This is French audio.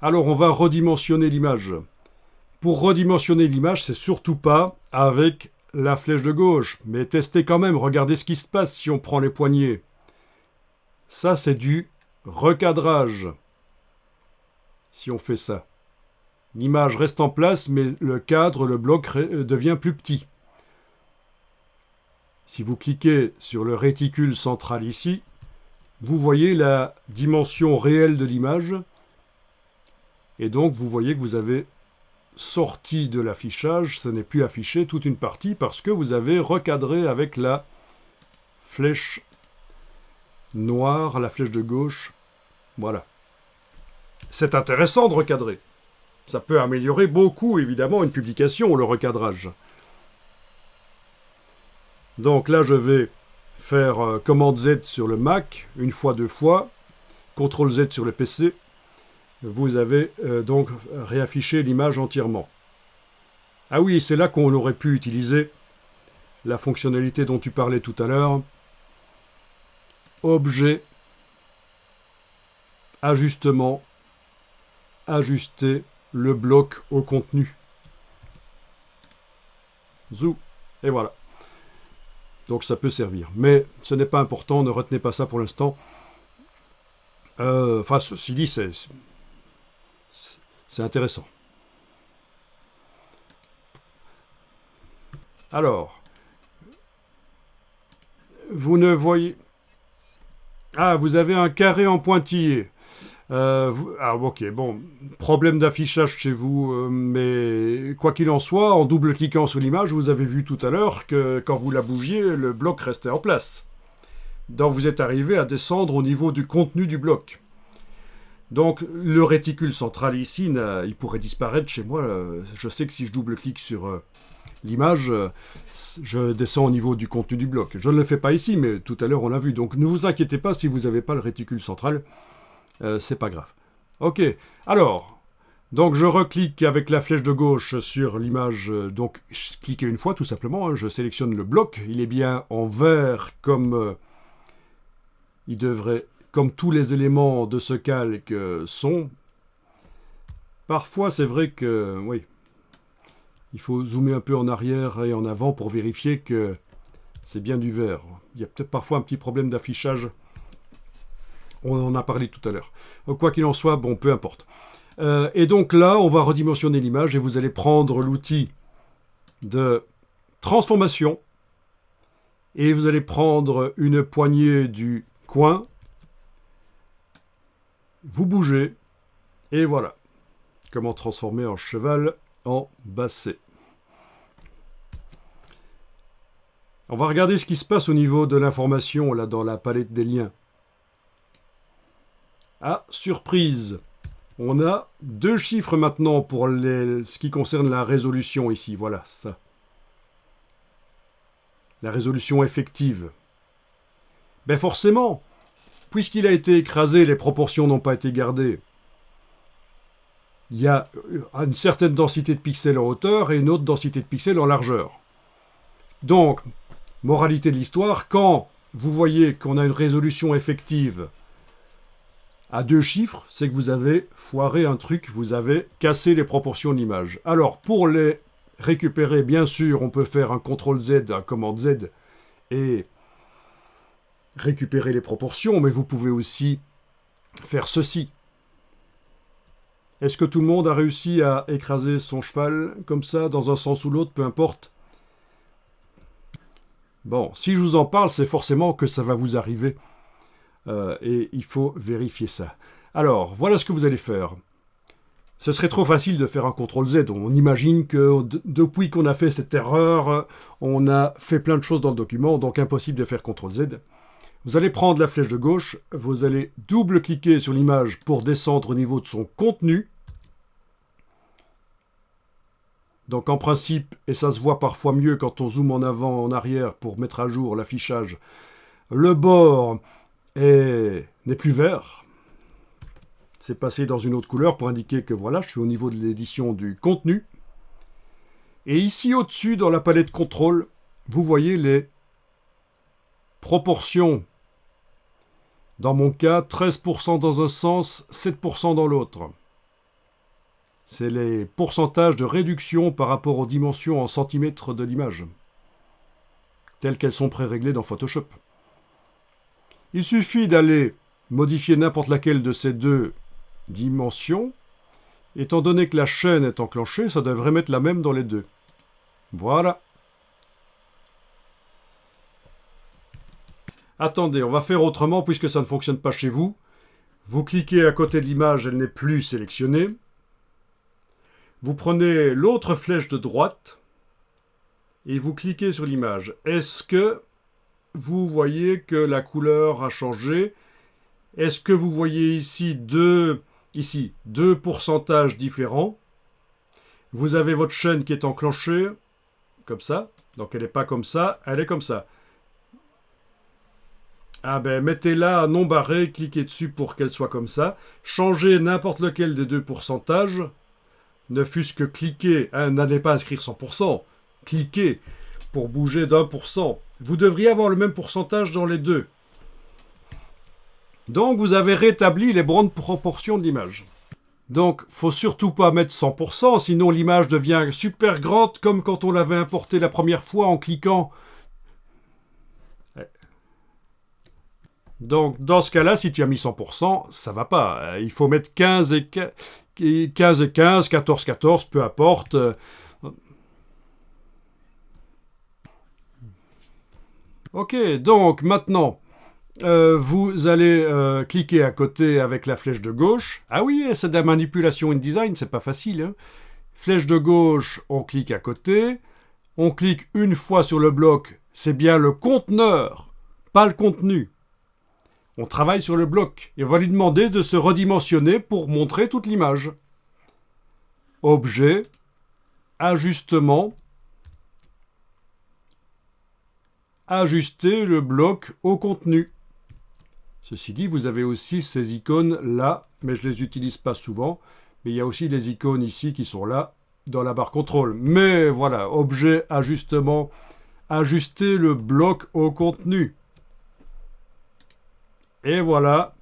Alors on va redimensionner l'image. Pour redimensionner l'image, c'est surtout pas avec la flèche de gauche, mais testez quand même, regardez ce qui se passe si on prend les poignées. Ça, c'est du recadrage. Si on fait ça. L'image reste en place, mais le cadre, le bloc devient plus petit. Si vous cliquez sur le réticule central ici, vous voyez la dimension réelle de l'image. Et donc, vous voyez que vous avez sorti de l'affichage, ce n'est plus affiché toute une partie parce que vous avez recadré avec la flèche noire, la flèche de gauche. Voilà. C'est intéressant de recadrer. Ça peut améliorer beaucoup, évidemment, une publication, le recadrage. Donc là, je vais faire commande Z sur le Mac, une fois, deux fois, CTRL Z sur le PC. Vous avez donc réaffiché l'image entièrement. Ah oui, c'est là qu'on aurait pu utiliser la fonctionnalité dont tu parlais tout à l'heure. Objet, ajustement, ajuster le bloc au contenu. Zou, et voilà. Donc ça peut servir. Mais ce n'est pas important, ne retenez pas ça pour l'instant. Enfin, ceci dit, c'est intéressant. Alors, vous ne voyez... Ah, vous avez un carré en pointillé. Ah, ok, bon, problème d'affichage chez vous, mais quoi qu'il en soit, en double-cliquant sur l'image, vous avez vu tout à l'heure que quand vous la bougiez, le bloc restait en place. Donc vous êtes arrivé à descendre au niveau du contenu du bloc. Donc le réticule central ici, il pourrait disparaître chez moi. Je sais que si je double-clique sur l'image, je descends au niveau du contenu du bloc. Je ne le fais pas ici, mais tout à l'heure on l'a vu. Donc ne vous inquiétez pas si vous n'avez pas le réticule central. C'est pas grave. Ok, alors, donc je reclique avec la flèche de gauche sur l'image, donc je clique une fois tout simplement, hein, je sélectionne le bloc, il est bien en vert comme il devrait, comme tous les éléments de ce calque sont. Parfois c'est vrai que, oui, il faut zoomer un peu en arrière et en avant pour vérifier que c'est bien du vert. Il y a peut-être parfois un petit problème d'affichage. On en a parlé tout à l'heure. Quoi qu'il en soit, bon, peu importe. Et donc là, on va redimensionner l'image et vous allez prendre l'outil de transformation et vous allez prendre une poignée du coin, vous bougez et voilà. Comment transformer un cheval en basset. On va regarder ce qui se passe au niveau de l'information là dans la palette des liens. Ah, surprise! On a deux chiffres maintenant pour ce qui concerne la résolution ici. Voilà, ça. La résolution effective. Ben forcément, puisqu'il a été écrasé, les proportions n'ont pas été gardées. Il y a une certaine densité de pixels en hauteur et une autre densité de pixels en largeur. Donc, moralité de l'histoire, quand vous voyez qu'on a une résolution effective à deux chiffres, c'est que vous avez foiré un truc, vous avez cassé les proportions de l'image. Alors, pour les récupérer, bien sûr, on peut faire un CTRL Z, un commande Z, et récupérer les proportions, mais vous pouvez aussi faire ceci. Est-ce que tout le monde a réussi à écraser son cheval comme ça, dans un sens ou l'autre, peu importe? Bon, si je vous en parle, c'est forcément que ça va vous arriver. Et il faut vérifier ça. Alors, voilà ce que vous allez faire. Ce serait trop facile de faire un CTRL Z. On imagine que depuis qu'on a fait cette erreur, on a fait plein de choses dans le document, donc impossible de faire CTRL Z. Vous allez prendre la flèche de gauche, vous allez double-cliquer sur l'image pour descendre au niveau de son contenu. Donc en principe, et ça se voit parfois mieux quand on zoome en avant, en arrière pour mettre à jour l'affichage, le bord n'est plus vert. C'est passé dans une autre couleur pour indiquer que voilà, je suis au niveau de l'édition du contenu. Et ici au-dessus, dans la palette contrôle, vous voyez les proportions. Dans mon cas, 13% dans un sens, 7% dans l'autre. C'est les pourcentages de réduction par rapport aux dimensions en centimètres de l'image, telles qu'elles sont pré-réglées dans Photoshop. Il suffit d'aller modifier n'importe laquelle de ces deux dimensions. Étant donné que la chaîne est enclenchée, ça devrait mettre la même dans les deux. Voilà. Attendez, on va faire autrement puisque ça ne fonctionne pas chez vous. Vous cliquez à côté de l'image, elle n'est plus sélectionnée. Vous prenez l'autre flèche de droite et vous cliquez sur l'image. Est-ce que vous voyez que la couleur a changé? Est-ce que vous voyez ici deux pourcentages différents? Vous avez votre chaîne qui est enclenchée, comme ça. Donc elle n'est pas comme ça, elle est comme ça. Ah ben, mettez-la à non barré, cliquez dessus pour qu'elle soit comme ça. Changez n'importe lequel des deux pourcentages. Ne fût-ce que cliquer, n'allez pas inscrire 100%. Cliquez pour bouger d'1%. Vous devriez avoir le même pourcentage dans les deux. Donc vous avez rétabli les bonnes proportions de l'image. Donc, faut surtout pas mettre 100%, sinon l'image devient super grande, comme quand on l'avait importée la première fois en cliquant. Donc, dans ce cas-là, si tu as mis 100%, ça va pas. Il faut mettre 15 et 15, 14, 14, peu importe. Ok, donc maintenant, vous allez cliquer à côté avec la flèche de gauche. Ah oui, c'est de la manipulation InDesign, c'est pas facile. Hein. Flèche de gauche, on clique à côté. On clique une fois sur le bloc, c'est bien le conteneur, pas le contenu. On travaille sur le bloc et on va lui demander de se redimensionner pour montrer toute l'image. Objet, ajustement, ajuster le bloc au contenu. Ceci dit, vous avez aussi ces icônes là, mais je ne les utilise pas souvent. Mais il y a aussi des icônes ici qui sont là, dans la barre contrôle. Mais voilà, objet, ajustement, ajuster le bloc au contenu. Et voilà,